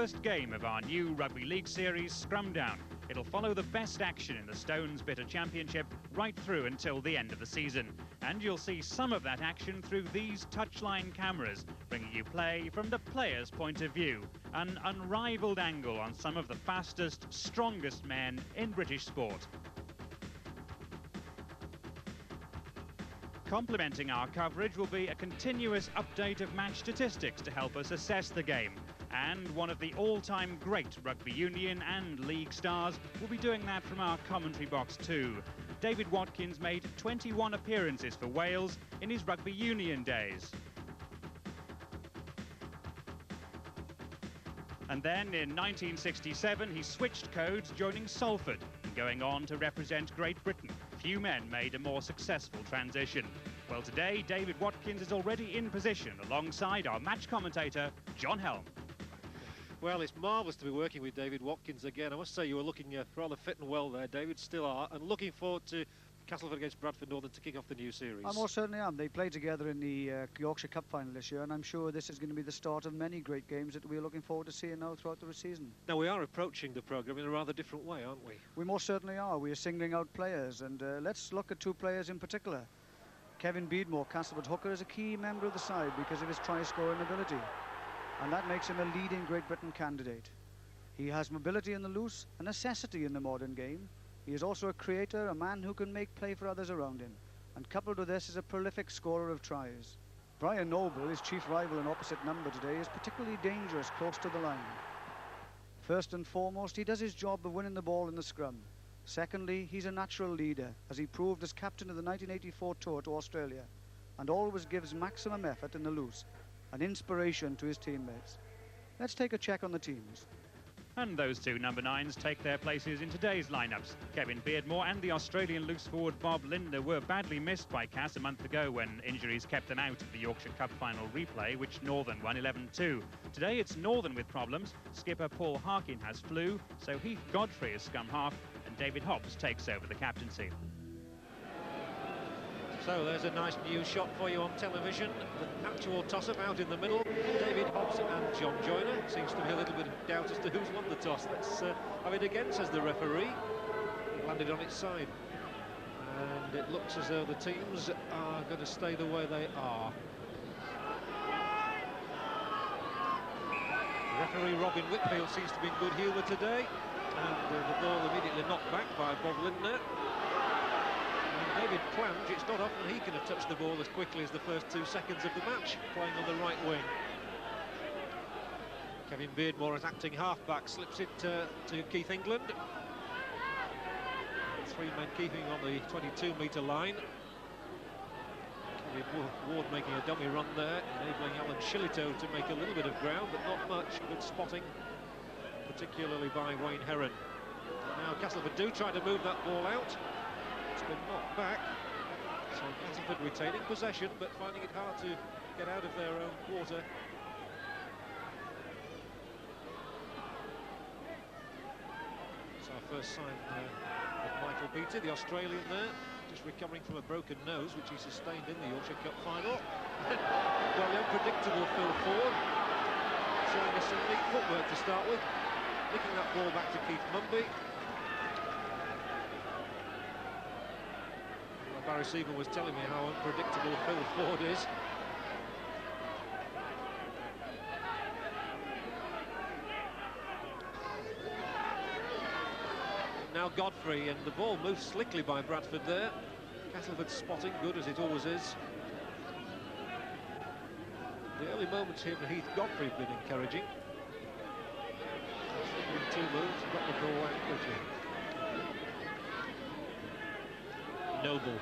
first game of our new Rugby League series, Scrum Down. It'll follow the best action in the Stones Bitter Championship right through until the end of the season. And you'll see some of that action through these touchline cameras, bringing you play from the player's point of view. An unrivaled angle on some of the fastest, strongest men in British sport. Complementing our coverage will be a continuous update of match statistics to help us assess the game. And one of the all-time great rugby union and league stars will be doing that from our commentary box too. David Watkins made 21 appearances for Wales in his rugby union days. And then in 1967 he switched codes, joining Salford and going on to represent Great Britain. Few men made a more successful transition. Well, today David Watkins is already in position alongside our match commentator John Helm. Well, it's marvellous to be working with David Watkins again. I must say you were looking rather fit and well there, David, still are, and looking forward to Castleford against Bradford Northern to kick off the new series. I most certainly am. They played together in the Yorkshire Cup final this year, and I'm sure this is going to be the start of many great games that we're looking forward to seeing now throughout the season. Now, we are approaching the programme in a rather different way, aren't we? We most certainly are. We are singling out players, and let's look at two players in particular. Kevin Beardmore, Castleford hooker, is a key member of the side because of his try-scoring ability, and that makes him a leading Great Britain candidate. He has mobility in the loose, a necessity in the modern game. He is also a creator, a man who can make play for others around him, and coupled with this is a prolific scorer of tries. Brian Noble, his chief rival in opposite number today, is particularly dangerous close to the line. First and foremost, he does his job of winning the ball in the scrum. Secondly, he's a natural leader, as he proved as captain of the 1984 tour to Australia, and always gives maximum effort in the loose, an inspiration to his teammates. Let's take a check on the teams. And those two number 9s take their places in today's lineups. Kevin Beardmore and the Australian loose forward Bob Linder were badly missed by Cass a month ago when injuries kept them out of the Yorkshire Cup final replay, which Northern won 11-2. Today it's Northern with problems. Skipper Paul Harkin has flu, so Heath Godfrey is scrum half, and David Hobbs takes over the captaincy. So there's a nice new shot for you on television. The actual toss-up out in the middle. David Hobbs and John Joyner. Seems to be a little bit of doubt as to who's won the toss. Let's have it again, says the referee. It landed on its side. And it looks as though the teams are going to stay the way they are. Referee Robin Whitfield seems to be in good humour today. And the ball immediately knocked back by Bob Lindner. David Plange, it's not often he can have touched the ball as quickly as the first 2 seconds of the match, playing on the right wing. Kevin Beardmore as acting half-back slips it to Keith England. 3 men keeping on the 22-metre line. Kevin Ward making a dummy run there, enabling Alan Shillito to make a little bit of ground, but not much. Good spotting, particularly by Wayne Heron. Now Castleford do try to move that ball out. It's been knocked back, so Castleford retaining possession but finding it hard to get out of their own quarter. It's our first sign of Michael Beattie, the Australian there, just recovering from a broken nose which he sustained in the Yorkshire Cup final. Well, the unpredictable Phil Ford showing us some neat footwork to start with, nicking that ball back to Keith Mumby. Barry Siegel was telling me how unpredictable Phil Ford is. Now Godfrey, and the ball moves slickly by Bradford there. Castleford spotting, good as it always is. The early moments here for Heath Godfrey have been encouraging. In 2 moves, got the ball out quickly. Noble.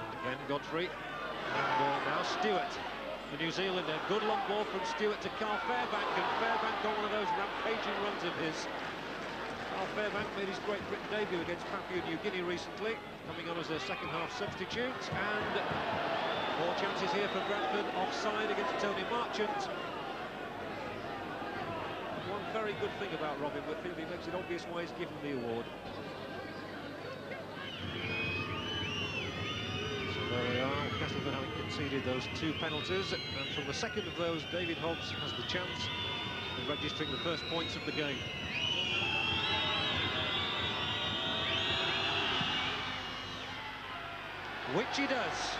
And again Godfrey. And now Stewart, the New Zealander. Good long ball from Stewart to Carl Fairbank, and Fairbank got one of those rampaging runs of his. Carl Fairbank made his Great Britain debut against Papua New Guinea recently, coming on as a second-half substitute. And more chances here for Bradford, offside against Tony Marchant. One very good thing about Robin Whitfield, he makes it obvious why he's given the award. There we are, Castleford having conceded those 2 penalties, and from the second of those, David Hobbs has the chance registering the first points of the game. Which he does.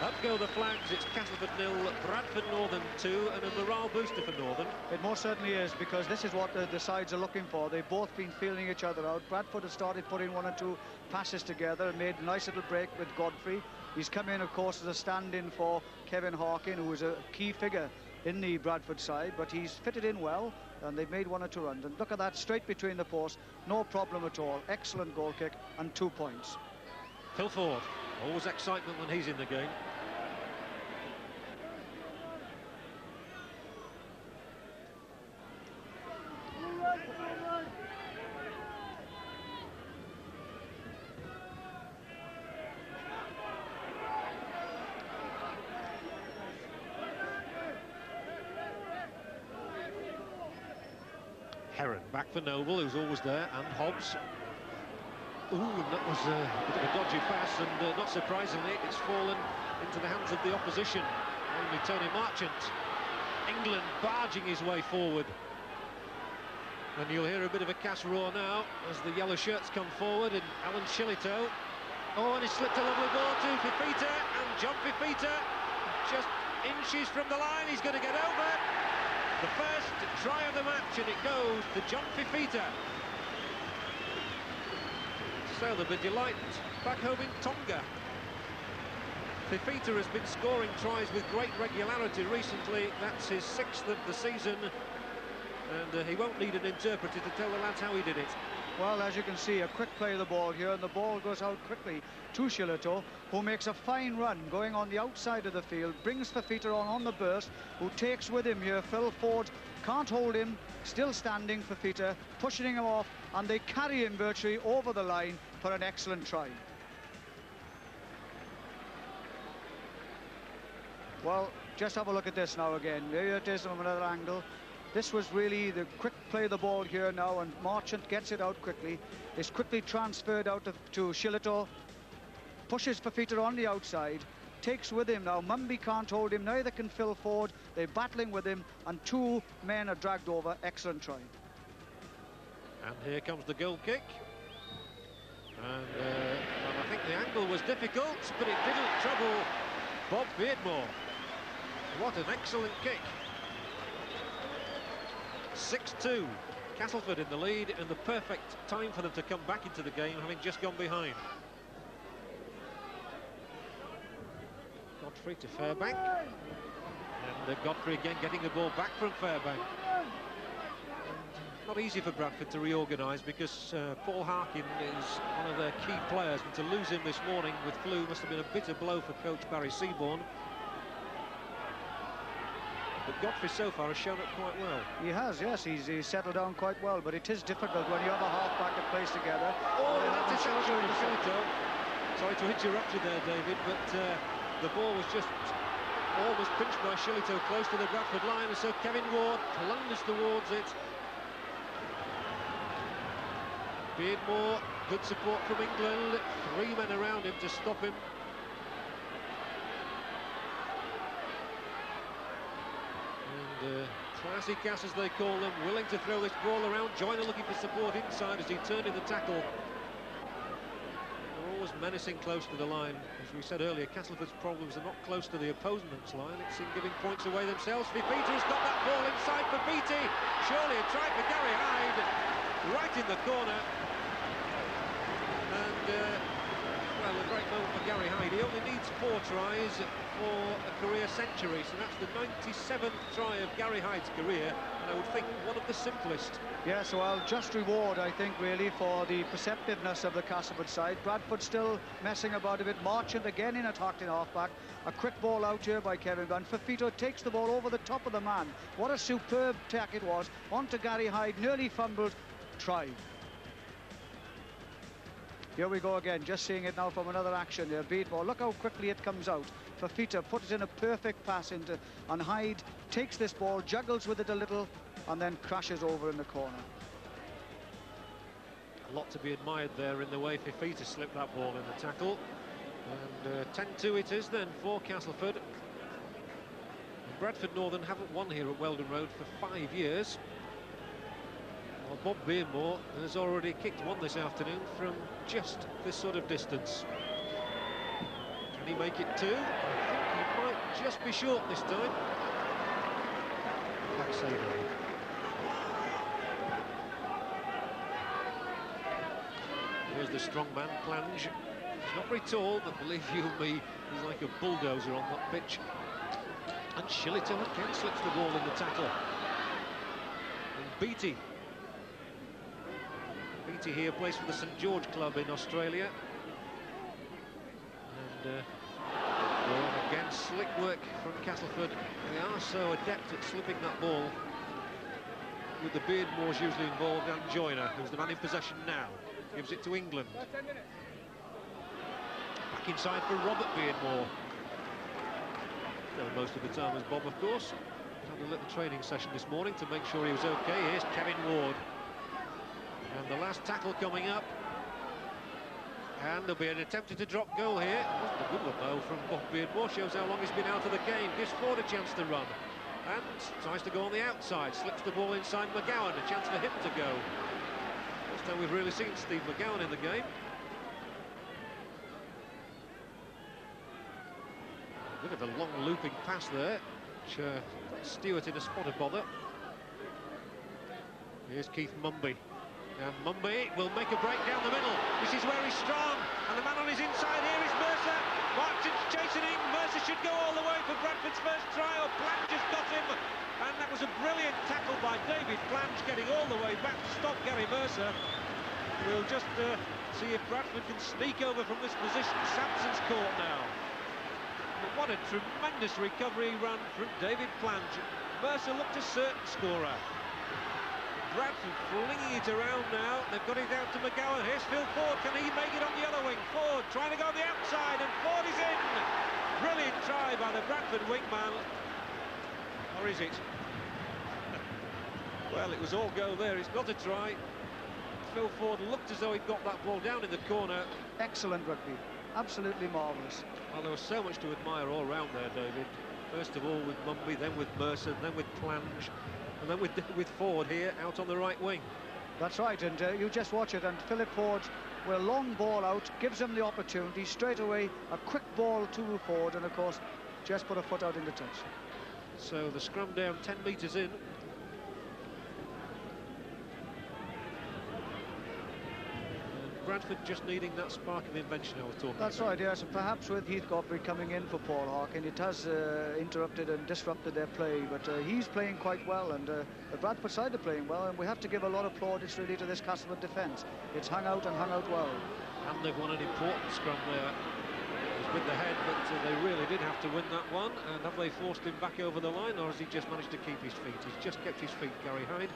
Up go the flags. It's Castleford 0, Bradford Northern 2, and a morale booster for Northern. It most certainly is, because this is what the sides are looking for. They've both been feeling each other out. Bradford has started putting one or two passes together and made a nice little break with Godfrey. He's come in, of course, as a stand-in for Kevin Harkin, who is a key figure in the Bradford side, but he's fitted in well, and they've made one or two runs. And look at that, straight between the posts, no problem at all. Excellent goal kick and 2 points. Phil Ford, always excitement when he's in the game. Heron back for Noble, who's always there, and Hobbs. Ooh, that was a bit of a dodgy pass, and not surprisingly, it's fallen into the hands of the opposition. Only Tony Marchant. England barging his way forward. And you'll hear a bit of a Cass roar now as the yellow shirts come forward, and Alan Shillito. Oh, and he slipped a lovely ball to Fifita, and John Fifita just inches from the line. He's going to get over. The first try of the match, and it goes to John Fifita. So they'll be delighted back home in Tonga. Fifita has been scoring tries with great regularity recently. That's his 6th of the season, and he won't need an interpreter to tell the lads how he did it. Well, as you can see, a quick play of the ball here, and the ball goes out quickly to Shillito, who makes a fine run going on the outside of the field, brings Fifita on the burst, who takes with him here. Phil Ford can't hold him, still standing. Fifita pushing him off, and they carry him virtually over the line for an excellent try. Well, just have a look at this now again. Here it is from another angle. This was really the quick play of the ball here now, and Marchant gets it out quickly. It's quickly transferred out to Shillito, pushes Fifita on the outside, takes with him now. Mumby can't hold him, neither can Phil Ford. They're battling with him, and 2 men are dragged over. Excellent try. And here comes the goal kick. And well, I think the angle was difficult, but it didn't trouble Bob Beardmore. What an excellent kick. 6-2. Castleford in the lead, and the perfect time for them to come back into the game, having just gone behind. Godfrey to Fairbank. And Godfrey again getting the ball back from Fairbank. Not easy for Bradford to reorganise, because Paul Harkin is one of their key players, and to lose him this morning with flu must have been a bitter blow for coach Barry Seaborn. But Godfrey so far has shown up quite well. He has, yes, he's settled down quite well, but it is difficult when you have a half-back that plays together. Oh, that's a challenge from Shillito. Sorry to interrupt you there, David, but the ball was just almost pinched by Shillito close to the Bradford line, and so Kevin Ward plunged towards it. Beardmore, good support from England. 3 men around him to stop him. Classy Cass, as they call them, willing to throw this ball around. Joyner looking for support inside as he turned in the tackle. They're always menacing close to the line. As we said earlier, Castleford's problems are not close to the opponent's line, it's in giving points away themselves. Fifita's got that ball inside for Beattie. Surely a try for Gary Hyde, right in the corner. And well, a great moment for Gary Hyde. He only needs 4 tries for a career century, so that's the 97th try of Gary Hyde's career, and I would think one of the simplest. Yes, well, just reward, I think, really, for the perceptiveness of the Castleford side. Bradford still messing about a bit. Marchant again in attacked in half-back. A quick ball out here by Kevin Gunn. Fifita takes the ball over the top of the man. What a superb tack it was. Onto Gary Hyde, nearly fumbled. Try. Here we go again, just seeing it now from another action there. Beardmore, look how quickly it comes out. Fifita puts it in a perfect pass into, and Hyde takes this ball, juggles with it a little, and then crashes over in the corner. A lot to be admired there in the way Fifita slipped that ball in the tackle. And 10-2 it is then for Castleford. And Bradford Northern haven't won here at Weldon Road for 5 years. Well, Bob Beardmore has already kicked one this afternoon from just this sort of distance. Can he make it two? I think he might just be short this time. Back side away. Here's the strong man, Plange. He's not very tall, but believe you me, he's like a bulldozer on that pitch. And Shillito again slips the ball in the tackle. And Beattie here plays for the St George club in Australia. And well, again, slick work from Castleford. They are so adept at slipping that ball. With the Beardmores usually involved, and Joyner, who's the man in possession now, gives it to England. Back inside for Robert Beardmore. Most of the time as Bob, of course. Had a little training session this morning to make sure he was okay. Here's Kevin Ward. And the last tackle coming up. And there'll be an attempted to drop goal here. Wasn't a good one though from Bob Beardmore. Shows how long he's been out of the game. Gives Ford a chance to run. And tries to go on the outside. Slips the ball inside McGowan. A chance for him to go. First time we've really seen Steve McGowan in the game. Look at the long looping pass there, which Stewart in a spot of bother. Here's Keith Mumby. And Mumby will make a break down the middle. This is where he's strong. And the man on his inside here is Mercer. Martin's chastening. Mercer should go all the way for Bradford's first try. Or Plange has got him. And that was a brilliant tackle by David Plange, getting all the way back to stop Gary Mercer. We'll just see if Bradford can sneak over from this position. Sampson's caught now. But what a tremendous recovery run from David Plange. Mercer looked a certain scorer. Bradford flinging it around now. They've got it out to McGowan. Here's Phil Ford. Can he make it on the other wing? Ford trying to go on the outside, and Ford is in. Brilliant try by the Bradford wingman. Or is it? Well, it was all go there. It's not a try. Phil Ford looked as though he'd got that ball down in the corner. Excellent rugby. Absolutely marvellous. Well, there was so much to admire all round there, David. First of all with Mumby, then with Mercer, then with Plange, and then with Ford here out on the right wing. That's right, and you just watch it, and Philip Ford, with a long ball out, gives him the opportunity straight away, a quick ball to Ford, and of course just put a foot out in the touch. So the scrum down 10 metres in. Bradford just needing that spark of invention I was talking about. That's right, yes, and perhaps with Heath Godfrey coming in for Paul Harkin, it has interrupted and disrupted their play, but he's playing quite well, and the Bradford side are playing well, and we have to give a lot of plaudits really to this Castleford defence. It's hung out and hung out well. And they've won an important scrum there. It was with the head, but they really did have to win that one. And have they forced him back over the line, or has he just managed to keep his feet? He's just kept his feet, Gary Hyde.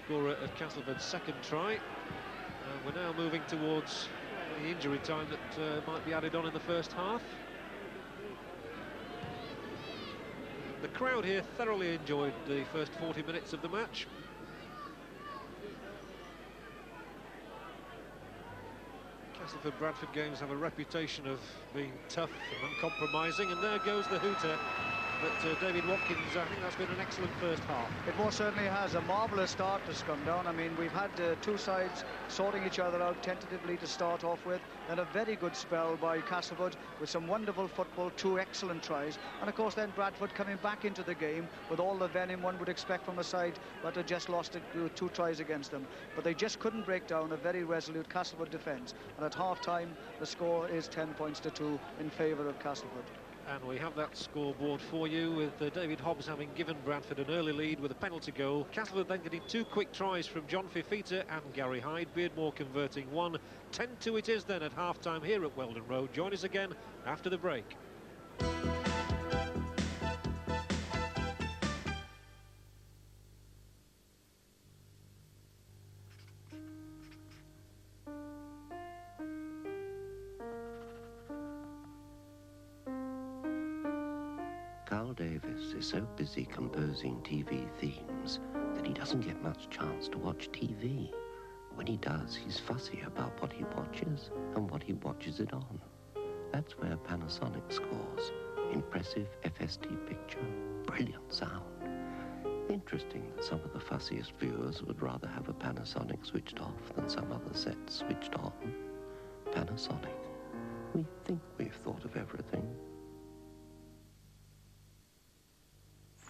Scorer of Castleford's second try, and we're now moving towards the injury time that might be added on in the first half. The crowd here thoroughly enjoyed the first 40 minutes of the match. Castleford-Bradford games have a reputation of being tough and uncompromising, and there goes the hooter. But David Watkins, I think that's been an excellent first half. It most certainly has. A marvellous start to scrum down. I mean, we've had two sides sorting each other out tentatively to start off with, then a very good spell by Castleford with some wonderful football, two excellent tries, and of course then Bradford coming back into the game with all the venom one would expect from a side that had just lost two tries against them. But they just couldn't break down a very resolute Castleford defence, and at half-time the score is 10 points to 2 in favour of Castleford. And we have that scoreboard for you, with David Hobbs having given Bradford an early lead with a penalty goal. Castleford then getting two quick tries from John Fifita and Gary Hyde. Beardmore converting one. 10-2 it is then at half-time here at Weldon Road. Join us again after the break. Carl Davis is so busy composing TV themes that he doesn't get much chance to watch TV. When he does, he's fussy about what he watches and what he watches it on. That's where Panasonic scores. Impressive FSD picture, brilliant sound. Interesting that some of the fussiest viewers would rather have a Panasonic switched off than some other set switched on. Panasonic. We think we've thought of everything.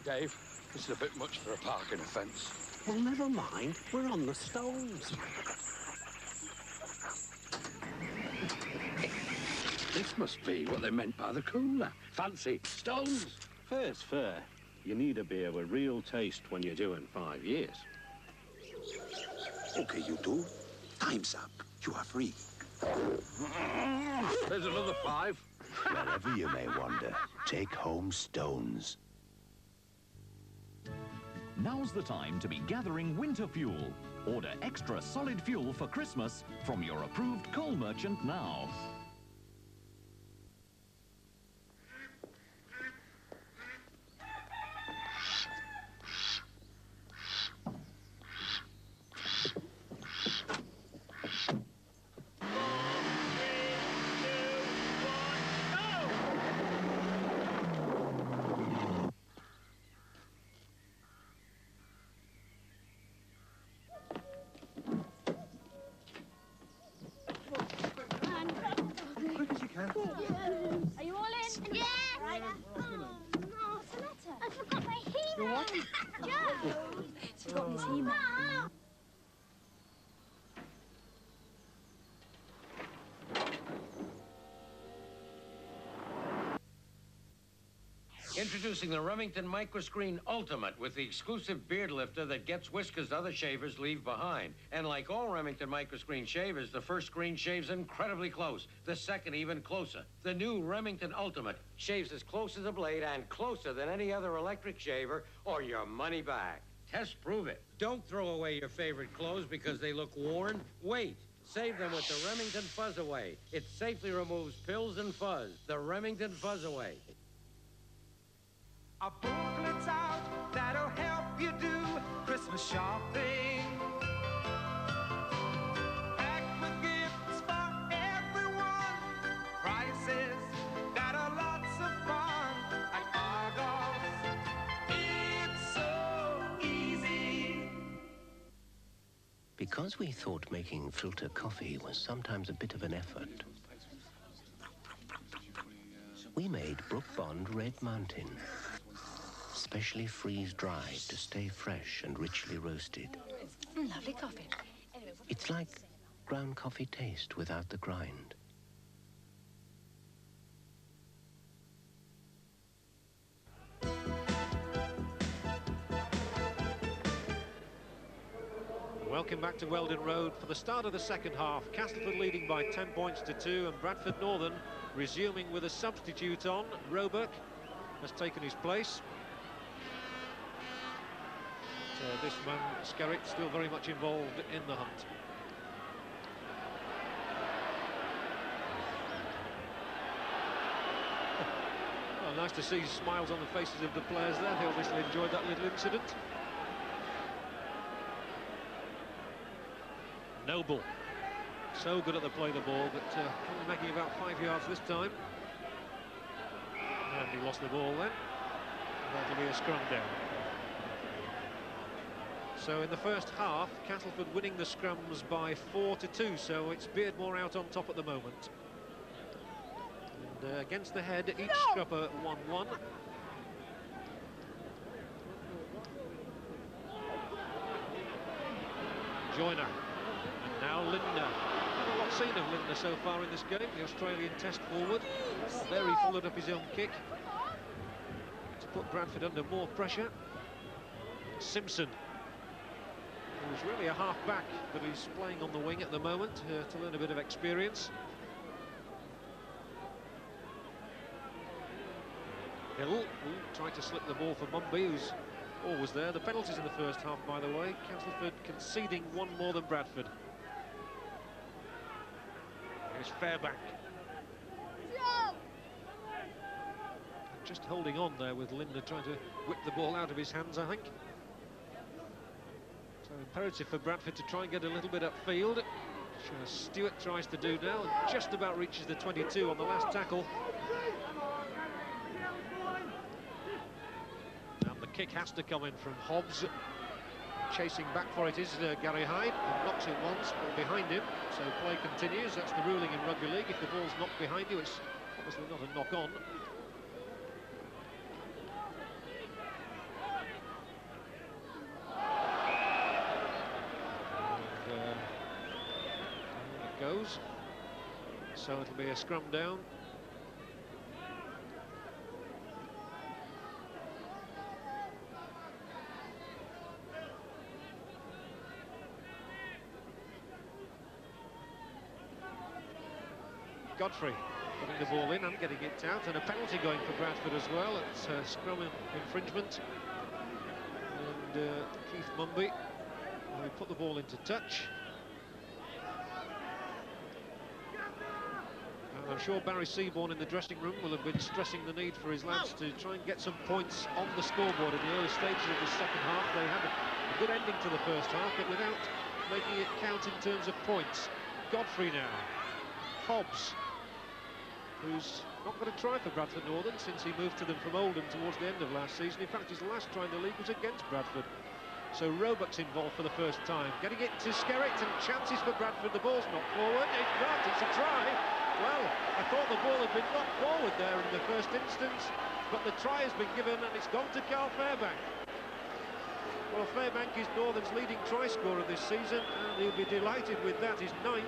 Dave, this is a bit much for a parking offence. Well, never mind. We're on the stones. This must be what they meant by the cooler. Fancy stones. Fair's fair. You need a beer with real taste when you're doing 5 years. Okay, you two. Time's up. You are free. There's another 5. Wherever you may wander, take home stones. Now's the time to be gathering winter fuel. Order extra solid fuel for Christmas from your approved coal merchant now. Are you all in? Yeah. Right. Oh, no, Sonata. I forgot my he-man. Your what? Joe. He's forgotten his he-man. Introducing the Remington Microscreen Ultimate with the exclusive beard lifter that gets whiskers other shavers leave behind. And like all Remington Microscreen shavers, the first screen shaves incredibly close, the second even closer. The new Remington Ultimate shaves as close as a blade and closer than any other electric shaver, or your money back. Test prove it. Don't throw away your favorite clothes because they look worn. Wait. Save them with the Remington Fuzz Away. It safely removes pills and fuzz. The Remington Fuzz Away. A booklet's out that'll help you do Christmas shopping. Packed with gifts for everyone. Prices that are lots of fun. At Argos, it's so easy. Because we thought making filter coffee was sometimes a bit of an effort, we made Brook Bond Red Mountain. Specially freeze-dried to stay fresh and richly roasted. Lovely coffee. It's like ground coffee taste without the grind. Welcome back to Weldon Road for the start of the second half. Castleford leading by 10 points to 2, and Bradford Northern resuming with a substitute on. Roebuck has taken his place. So this man, Skerritt, still very much involved in the hunt. Well, nice to see smiles on the faces of the players there. They obviously enjoyed that little incident. Noble, so good at the play the ball, but only making about 5 yards this time. And he lost the ball then. That'll be a scrum down. So in the first half, Castleford winning the scrums by 4-2, so it's Beardmore out on top at the moment. And against the head, each scrupper 1-1. Joyner, and now Lindner. Not a lot seen of Lindner so far in this game, the Australian test forward. There he followed up his own kick to put Bradford under more pressure. Simpson, who's really a half-back, but he's playing on the wing at the moment to learn a bit of experience. Hill trying to slip the ball for Mumby, who's always there. The penalties in the first half, by the way. Castleford conceding one more than Bradford. Here's Fairbank. Just holding on there with Lindner trying to whip the ball out of his hands, I think. So imperative for Bradford to try and get a little bit upfield, which Stewart tries to do now, and just about reaches the 22 on the last tackle. And the kick has to come in from Hobbs. Chasing back for it is Gary Hyde, and knocks it once, but behind him, so play continues. That's the ruling in rugby league. If the ball's knocked behind you, it's obviously not a knock-on. And it goes. So it'll be a scrum down. Godfrey putting the ball in and getting it out, and a penalty going for Bradford as well. It's a scrum infringement. And Keith Mumby will put the ball into touch. And I'm sure Barry Seaborn in the dressing room will have been stressing the need for his lads to try and get some points on the scoreboard in the early stages of the second half. They had a good ending to the first half, but without making it count in terms of points. Godfrey now. Hobbs, who's not got a try for Bradford Northern since he moved to them from Oldham towards the end of last season. In fact, his last try in the league was against Bradford. So Roebuck's involved for the first time. Getting it to Skerritt, and chances for Bradford. The ball's knocked forward. It's not, it's a try. Well, I thought the ball had been knocked forward there in the first instance, but the try has been given and it's gone to Carl Fairbank. Well, Fairbank is Northern's leading try scorer this season, and he'll be delighted with that. His 9th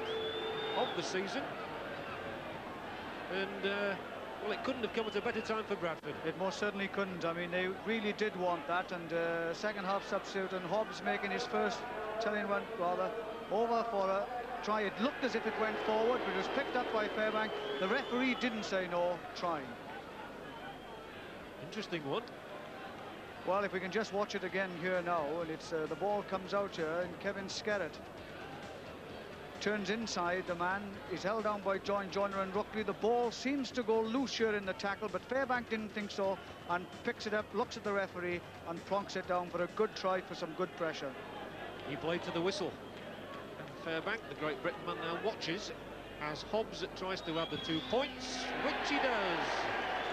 of the season. And, well, it couldn't have come at a better time for Bradford. It most certainly couldn't. I mean, they really did want that, and second half substitute, and Hobbs making his first, telling one rather, over for a try. It looked as if it went forward, but it was picked up by Fairbank. The referee didn't say no, try. Interesting one. Well, if we can just watch it again here now, and it's the ball comes out here, and Kevin Skerritt turns inside the man. He's held down by John Joyner and Rookley. The ball seems to go loose here in the tackle, but Fairbank didn't think so and picks it up, looks at the referee and plonks it down for a good try, for some good pressure. He played to the whistle. And Fairbank, the Great Britain man, now watches as Hobbs tries to add the 2 points, which he does.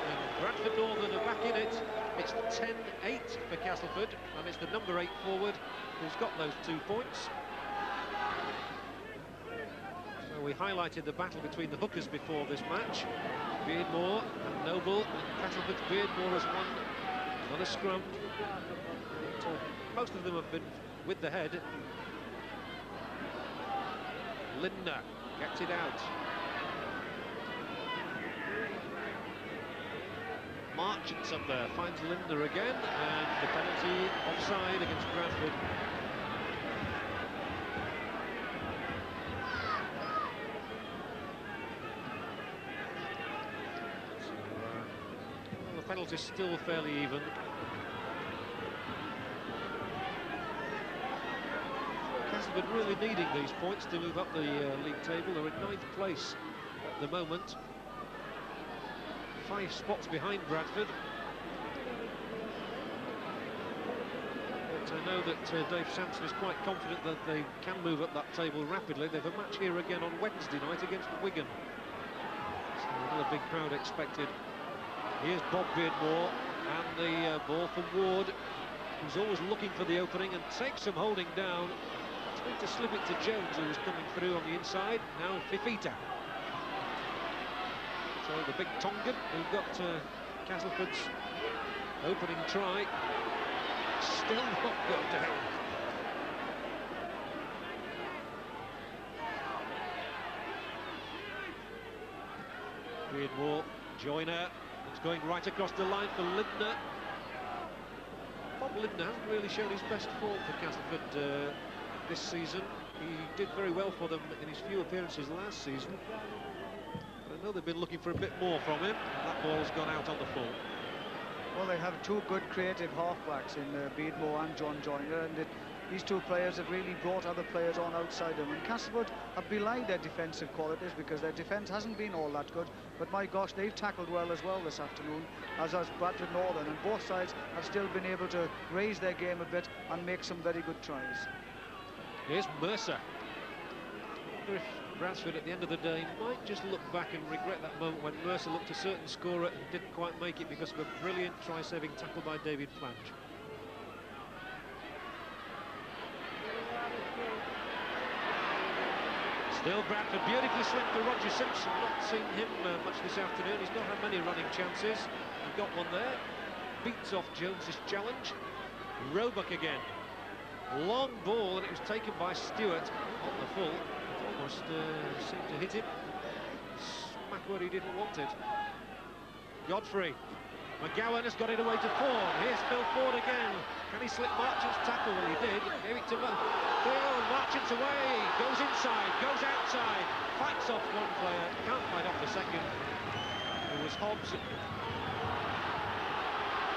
And Bradford Northern are back in it. It's 10-8 for Castleford, and it's the number 8 forward who's got those 2 points. We highlighted the battle between the hookers before this match. Beardmore and Noble, and Castleford's Beardmore has won another scrum. Most of them have been with the head. Lindner gets it out. Marchant's up there, finds Lindner again, and the penalty offside against Bradford. Penalty's still fairly even. Castleford really needing these points to move up the league table. They're in 9th place at the moment, 5 spots behind Bradford. But I know that Dave Sampson is quite confident that they can move up that table rapidly. They've a match here again on Wednesday night against Wigan. So another big crowd expected. Here's Bob Beardmore, and the ball from Ward, who's always looking for the opening and takes some holding down. Trying to slip it to Jones, who was coming through on the inside. Now Fifita. So the big Tongan, who got Castleford's opening try, still not got down. Beardmore, Joyner. It's going right across the line for Lindner. Bob Lindner hasn't really shown his best form for Castleford this season. He did very well for them in his few appearances last season. But I know they've been looking for a bit more from him, and that ball's gone out on the full. Well, they have 2 good creative halfbacks in Beardmore and John Joyner, and these 2 players have really brought other players on outside them. And Castleford have belied their defensive qualities because their defence hasn't been all that good. But my gosh, they've tackled well as well this afternoon, as has Bradford Northern. And both sides have still been able to raise their game a bit and make some very good tries. Here's Mercer. I wonder if Bradford at the end of the day might just look back and regret that moment when Mercer looked a certain scorer and didn't quite make it because of a brilliant try-saving tackle by David Plange. Still Bradford, beautifully swing for Roger Simpson. Not seen him much this afternoon. He's not had many running chances. He got one there. Beats off Jones's challenge. Roebuck again. Long ball, and it was taken by Stewart on the full. It almost seemed to hit him. Smack where he didn't want it. Godfrey. McGowan has got it away to Ford. Here's Phil Ford again. Can he slip Marchant's tackle? Well, he did. Gave it to Phil. Marchant's away. Goes inside. Goes outside. Fights off one player. Can't fight off the second. It was Hobbs.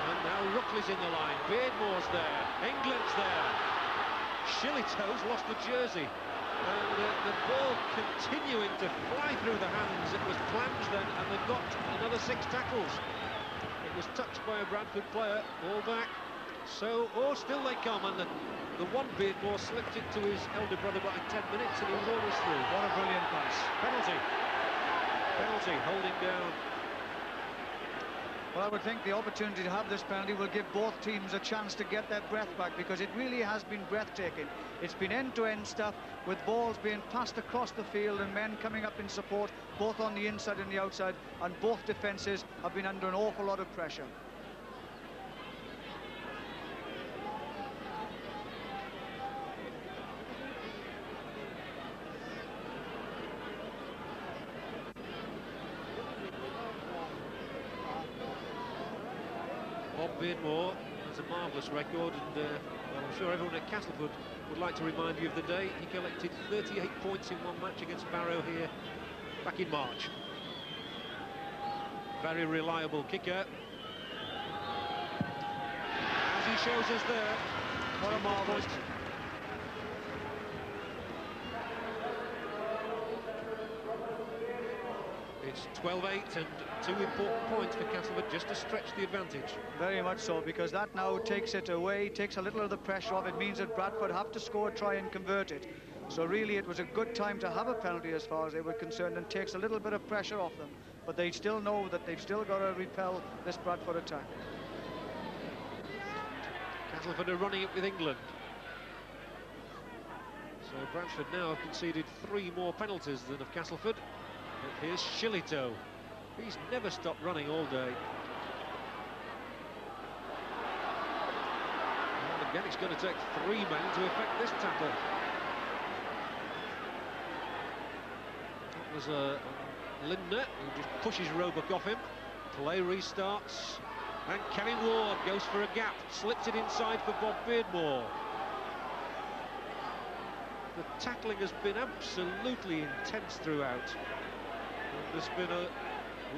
And now Ruckley's in the line. Beardmore's there. England's there. Shillitoe's lost the jersey. And the ball continuing to fly through the hands. It was plunged then, and they've got another 6 tackles. It was touched by a Bradford player, ball back. So, still they come, and the one Beardmore slipped it to his elder brother by 10 minutes, and he was almost through. What a brilliant pass. Penalty, holding down. Well, I would think the opportunity to have this penalty will give both teams a chance to get their breath back, because it really has been breathtaking. It's been end-to-end stuff, with balls being passed across the field and men coming up in support, both on the inside and the outside, and both defences have been under an awful lot of pressure. Bob Beardmore has a marvellous record, and I'm sure everyone at Castleford would like to remind you of the day he collected 38 points in one match against Barrow here back in March. Very reliable kicker. As he shows us there, what a marvellous. It's 12-8 and 2 important points for Castleford just to stretch the advantage. Very much so, because that now takes it away, takes a little of the pressure off. It means that Bradford have to score, try and convert it. So really it was a good time to have a penalty as far as they were concerned, and takes a little bit of pressure off them. But they still know that they've still got to repel this Bradford attack. Castleford are running it with England. So Bradford now have conceded 3 more penalties than of Castleford. But here's Shillitoe. He's never stopped running all day. And again, it's going to take 3 men to effect this tackle. That was Lindner, who just pushes Roebuck off him. Play restarts. And Kevin Ward goes for a gap. Slips it inside for Bob Beardmore. The tackling has been absolutely intense throughout. There's been a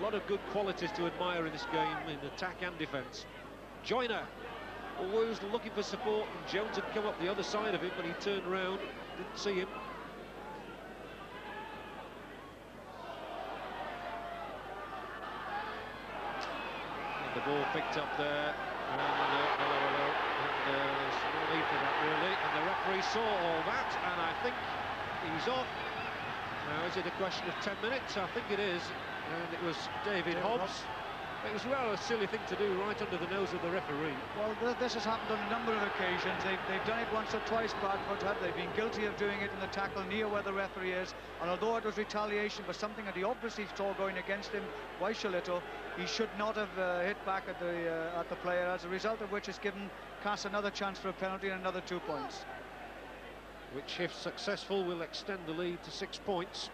lot of good qualities to admire in this game, in attack and defence. Joyner always looking for support, and Jones had come up the other side of him, but he turned round, didn't see him. And the ball picked up there, and there's no need for that really, and the referee saw all that, and I think he's off. Now, is it a question of 10 minutes? I think it is. And it was David Hobbs. It was rather a silly thing to do right under the nose of the referee. Well, this has happened on a number of occasions. They've done it once or twice, Bradford have. They've been guilty of doing it in the tackle near where the referee is. And although it was retaliation for something that he obviously saw going against him by Shillitoe, he should not have hit back at the player, as a result of which has given Cass another chance for a penalty and another 2 points. Which, if successful, will extend the lead to 6 points.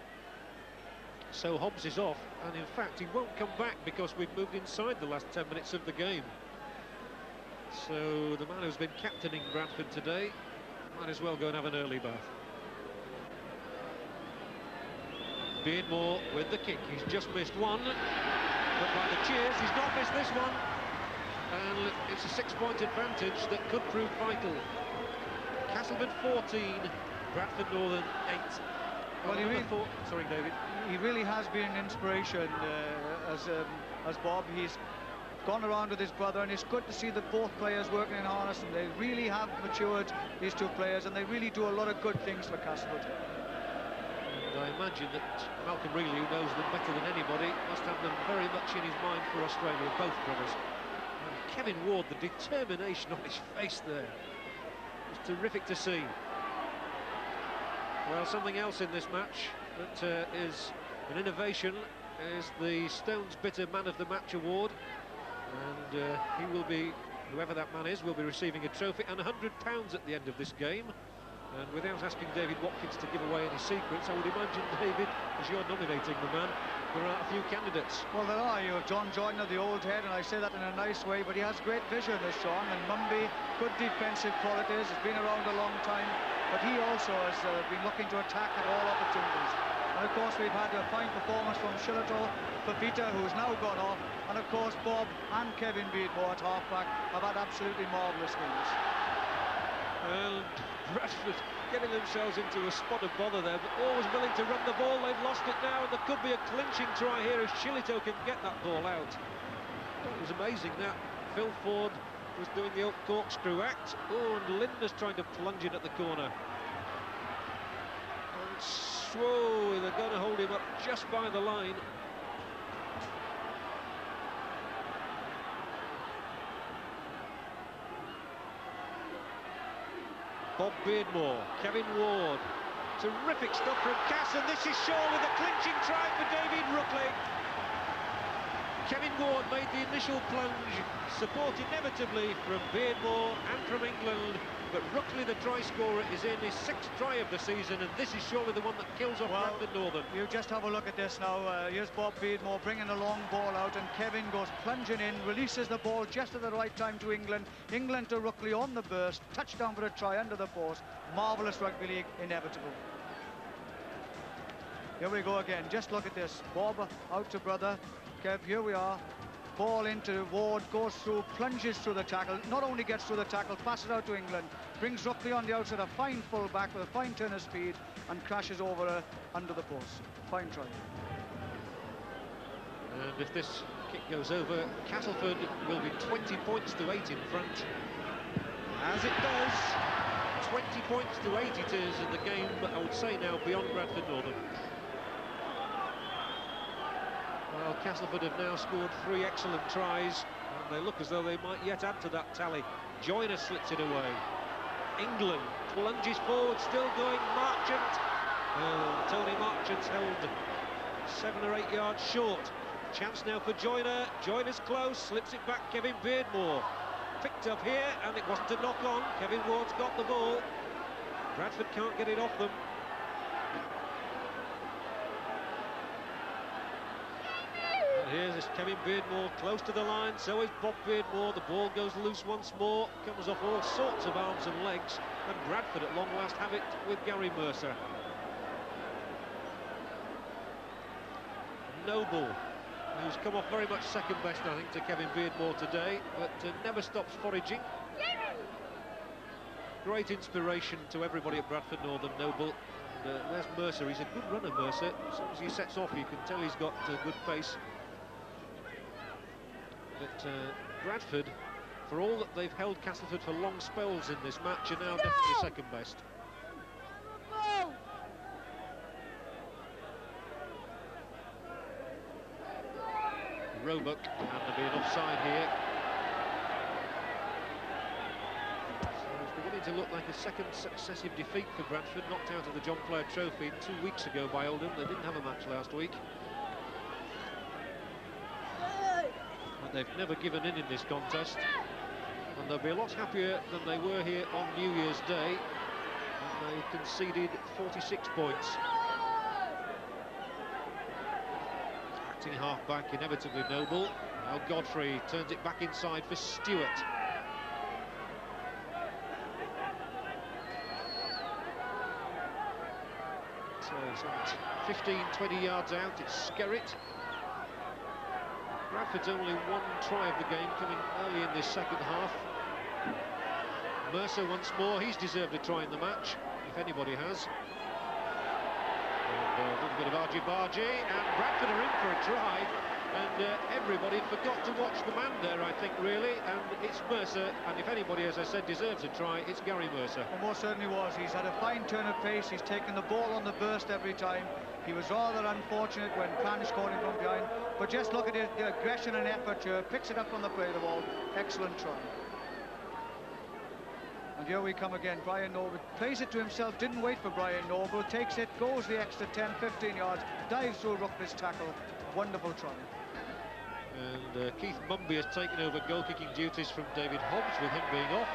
So Hobbs is off, and in fact he won't come back because we've moved inside the last 10 minutes of the game. So the man who's been captaining Bradford today might as well go and have an early bath. Beardmore with the kick. He's just missed one, but by the cheers he's not missed this one, and it's a 6-point advantage that could prove vital. Castleford 14, Bradford Northern 8. Well, sorry, David. He really has been an inspiration as Bob. He's gone around with his brother, and it's good to see that both players working in harness, and they really have matured, these 2 players, and they really do a lot of good things for Castleford. And I imagine that Malcolm Reilly, who knows them better than anybody, must have them very much in his mind for Australia, both brothers. And Kevin Ward, the determination on his face there. It's terrific to see. Well, something else in this match. that is an innovation is the Stones Bitter Man of the Match award, and he will be, whoever that man is, will be receiving a trophy and £100 at the end of this game. And without asking David Watkins to give away any secrets, I would imagine, David, as you're nominating the man, there are a few candidates. Well, there are. You have John Joyner, the old head, and I say that in a nice way, but he has great vision, this Sean. And Mumby, good defensive qualities, has been around a long time, but he also has been looking to attack at all opportunities. And of course, we've had a fine performance from Shillito, Pepita, who's now gone off, and of course, Bob and Kevin Beardmore at half-back have had absolutely marvellous games. And Bradford getting themselves into a spot of bother there, but always willing to run the ball. They've lost it now, and there could be a clinching try here if Shillito can get that ball out. It was amazing that Phil Ford was doing the old corkscrew act. Oh, and Linda's trying to plunge it at the corner. And whoa, they're going to hold him up just by the line. Bob Beardmore, Kevin Ward, terrific stuff from Cass, and this is surely the clinching try for David Ruckley. Kevin Ward made the initial plunge, support inevitably from Beardmore and from England, but Ruckley, the try scorer, is in his 6th try of the season, and this is surely the one that kills off Bradford Northern. You just have a look at this now. Here's Bob Beardmore bringing a long ball out, and Kevin goes plunging in, releases the ball just at the right time to England. England to Ruckley on the burst, touchdown for a try under the post. Marvellous rugby league, inevitable. Here we go again. Just look at this. Bob out to brother. Kev, here we are. Ball into Ward, goes through, plunges through the tackle, not only gets through the tackle, passes out to England, brings Ruckley on the outside, a fine full-back with a fine turn of speed, and crashes over under the post. Fine try. And if this kick goes over, Castleford will be 20 points to 8 in front. As it does, 20 points to 8 it is in the game, I would say now, beyond Bradford Northern. Well, Castleford have now scored 3 excellent tries, and they look as though they might yet add to that tally. Joyner slits it away. England plunges forward, still going. Marchant. Oh, Tony Marchant's held 7 or 8 yards short. Chance now for Joyner. Joyner's close, slips it back. Kevin Beardmore picked up here, and it wasn't a knock on. Kevin Ward's got the ball. Bradford can't get it off them. Here's this Kevin Beardmore close to the line, so is Bob Beardmore. The ball goes loose once more, comes off all sorts of arms and legs, and Bradford at long last have it with Gary Mercer. Noble, who's come off very much second best, I think, to Kevin Beardmore today, but never stops foraging. Great inspiration to everybody at Bradford Northern, Noble. And there's Mercer. He's a good runner, Mercer. As soon as he sets off, you can tell he's got good pace. But Bradford, for all that they've held Castleford for long spells in this match, are now definitely second best. Roebuck, and there'll be an offside here. So it's beginning to look like a second successive defeat for Bradford, knocked out of the John Player Trophy 2 weeks ago by Oldham. They didn't have a match last week. But they've never given in this contest, and they'll be a lot happier than they were here on New Year's Day, and they conceded 46 points. Acting half-back, inevitably Noble. Now Godfrey turns it back inside for Stewart. So some 15-20 yards out, it's Skerritt. Bradford's only 1 try of the game, coming early in this second half. Mercer once more, he's deserved a try in the match, if anybody has. And a little bit of argy-bargy, and Bradford are in for a try, and everybody forgot to watch the man there, I think, really, and it's Mercer, and if anybody, as I said, deserves a try, it's Gary Mercer. Well, most certainly was. He's had a fine turn of pace, he's taken the ball on the burst every time. He was rather unfortunate when Canish caught him from behind, but just look at it, the aggression and effort, picks it up on the play of the ball. Excellent try. And here we come again. Brian Noble plays it to himself, didn't wait for Brian Noble, takes it, goes the extra 10, 15 yards, dives through Ruckner's tackle. Wonderful try. And Keith Mumby has taken over goal-kicking duties from David Hobbs, with him being off,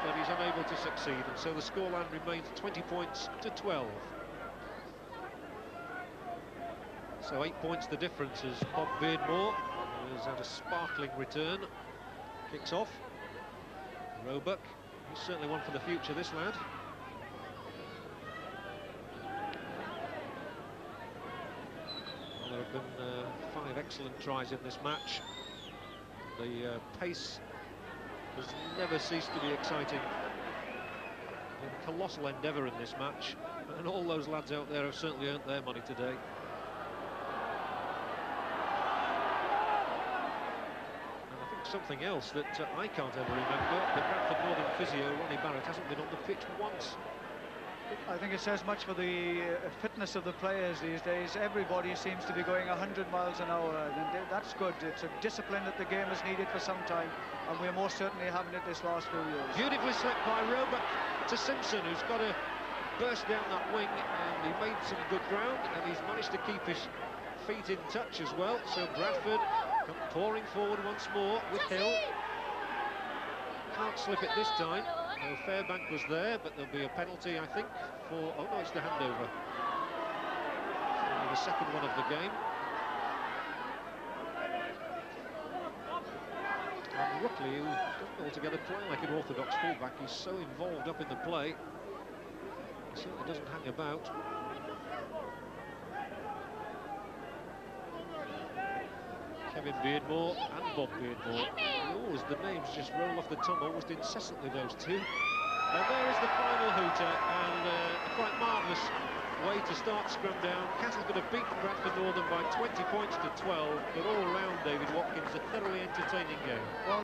but he's unable to succeed, and so the scoreline remains 20 points to 12. So 8 points the difference as Bob Beardmore, who has had a sparkling return, kicks off. Roebuck, he's certainly one for the future, this lad. Well, there have been 5 excellent tries in this match. The pace has never ceased to be exciting. A colossal endeavour in this match, and all those lads out there have certainly earned their money today. Something else that I can't ever remember, the Bradford Northern physio, Ronnie Barrett, hasn't been on the pitch once. I think it says much for the fitness of the players these days. Everybody seems to be going 100 miles an hour, and that's good. It's a discipline that the game has needed for some time, and we're most certainly having it this last few years. Beautifully slipped by Roebuck to Simpson, who's got to burst down that wing, and he made some good ground, and he's managed to keep his feet in touch as well. So Bradford come pouring forward once more with Hill. Can't slip it this time. No, Fairbank was there, but there'll be a penalty, I think, for... Oh, no, it's the handover. The second one of the game. And Ruckley, who doesn't altogether play like an orthodox fullback, he's so involved up in the play. He certainly doesn't hang about. Kevin Beardmore and Bob Beardmore. Always the names just roll off the tongue almost incessantly, those two. And there is the final hooter, and a quite marvellous way to start scrum down. Castleford have beaten Bradford Northern by 20 points to 12, but all round, David Watkins, a thoroughly entertaining game. Well,